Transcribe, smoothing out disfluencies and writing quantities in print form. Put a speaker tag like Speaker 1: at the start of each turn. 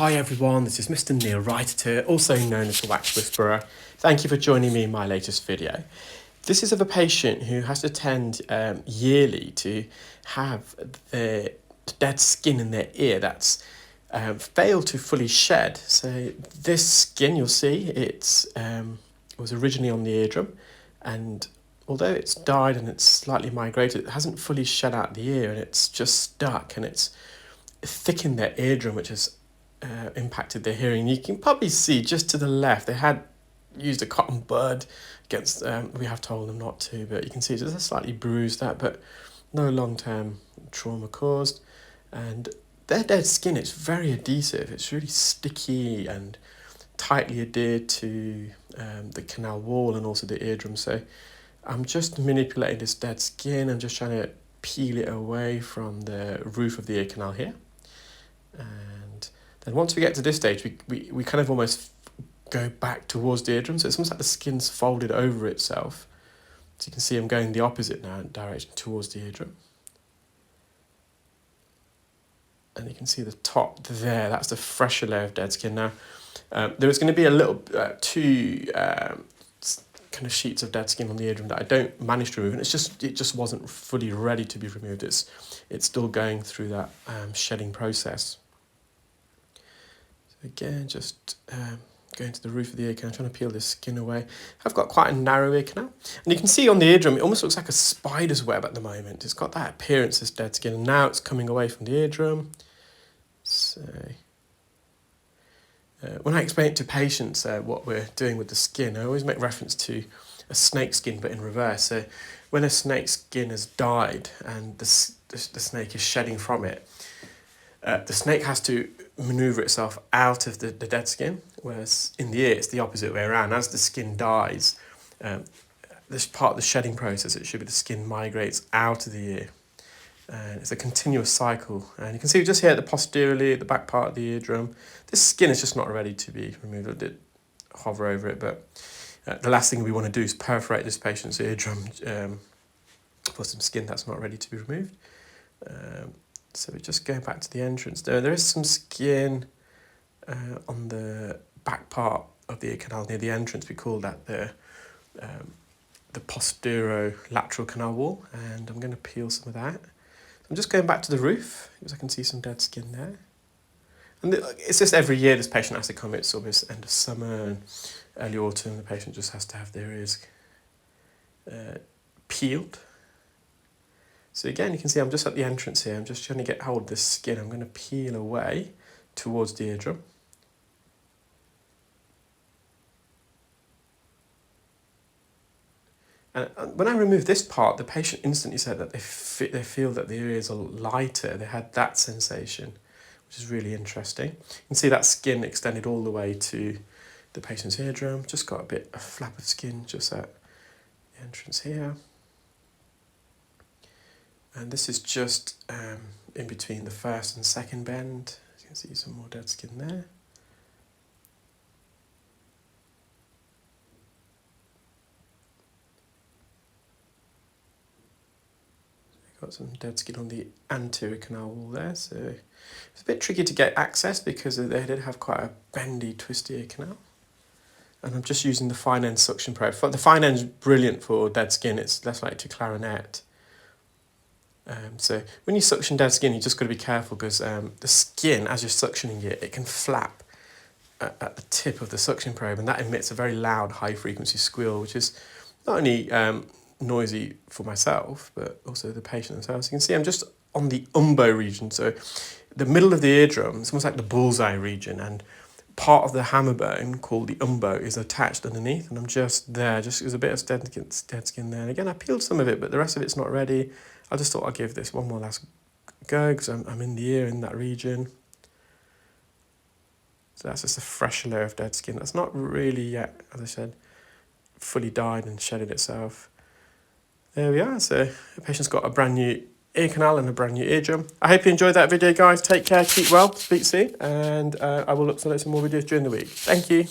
Speaker 1: Hi everyone, this is Mr Neel Raithatha, also known as the Wax Whisperer. Thank you for joining me in my latest video. This is of a patient who has to attend yearly to have the dead skin in their ear that's failed to fully shed. So this skin, you'll see, it was originally on the eardrum, and although it's died and it's slightly migrated, it hasn't fully shed out the ear, and it's just stuck, and it's thickened their eardrum, which has impacted their hearing. You can probably see just to the left, they had used a cotton bud against, we have told them not to, but you can see it's just slightly bruised that, but no long-term trauma caused. And their dead skin, it's very adhesive, it's really sticky and tightly adhered to the canal wall and also the eardrum. So I'm just manipulating this dead skin and just trying to peel it away from the roof of the ear canal here. And then once we get to this stage, we kind of almost go back towards the eardrum. So it's almost like the skin's folded over itself. So you can see I'm going the opposite now direction towards the eardrum. And you can see the top there, that's the fresher layer of dead skin. Now, there is going to be a little, two kind of sheets of dead skin on the eardrum that I don't manage to remove, and it just wasn't fully ready to be removed. It's still going through that shedding process. So again, just going to the roof of the ear canal, trying to peel this skin away. I've got quite a narrow ear canal, and you can see on the eardrum, it almost looks like a spider's web at the moment. It's got that appearance as dead skin, and now it's coming away from the eardrum. So when I explain it to patients what we're doing with the skin, I always make reference to a snake skin, but in reverse. So when a snake skin has died and the snake is shedding from it, the snake has to maneuver itself out of the dead skin, whereas in the ear it's the opposite way around. As the skin dies, this part of the shedding process, it should be the skin migrates out of the ear. And it's a continuous cycle, and you can see just here at the posteriorly, at the back part of the eardrum, this skin is just not ready to be removed. I did hover over it, but the last thing we want to do is perforate this patient's eardrum for some skin that's not ready to be removed. So we're just going back to the entrance there. There is some skin on the back part of the ear canal near the entrance. We call that the posterolateral canal wall, and I'm going to peel some of that. I'm just going back to the roof because I can see some dead skin there. And it's just every year this patient has to come. It's almost end of summer and early autumn. The patient just has to have their ears peeled. So again, you can see I'm just at the entrance here. I'm just trying to get hold of this skin. I'm going to peel away towards the eardrum. And when I removed this part, the patient instantly said that they feel that the ears are lighter. They had that sensation, which is really interesting. You can see that skin extended all the way to the patient's eardrum. Just got a flap of skin just at the entrance here. And this is just in between the first and second bend. You can see some more dead skin there. Got some dead skin on the anterior canal wall there, so it's a bit tricky to get access because they did have quite a bendy, twisty ear canal. And I'm just using the fine end suction probe. The fine end's brilliant for dead skin. It's less likely to clarinet. So when you suction dead skin, you just got to be careful because the skin, as you're suctioning it, it can flap at the tip of the suction probe, and that emits a very loud, high-frequency squeal, which is not only noisy for myself, but also the patient themselves. You can see I'm just on the umbo region, so the middle of the eardrum, it's almost like the bullseye region, and part of the hammer bone called the umbo is attached underneath, and I'm just there. There's a bit of dead skin there, and again I peeled some of it, but the rest of it's not ready. I just thought I'd give this one more last go because I'm in the ear in that region. So that's just a fresh layer of dead skin that's not really yet, as I said, fully died and shedded itself. There we are, so the patient's got a brand new ear canal and a brand new eardrum. I hope you enjoyed that video, guys. Take care, keep well, speak soon, and I will look to some more videos during the week. Thank you.